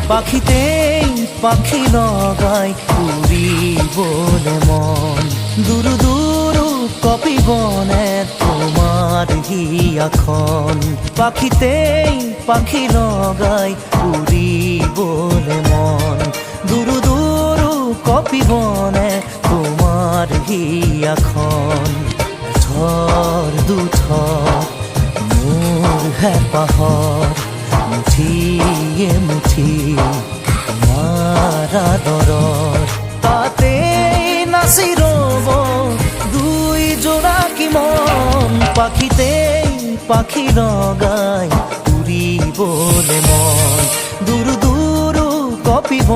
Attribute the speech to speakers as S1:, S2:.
S1: পাখিতেই পাখি লগাই উড়িবলে মন দুরু দুরু কপিবনে তোমার হিয়াখন পাখিতেই পাখি লগাই উড়িবলে মন দুরু দুরু কপিবনে তোমার হিয়াখন থর দুথর মোৰ হেঁপাহৰ মুঠিয়ে মুঠি তোমাৰ আদৰৰ তাতেই নাচি ৰ'ব দুই জোড়াকি মন পাখিতেই পাখি লগাই উৰিবলে মন দুৰু দুৰু কপিব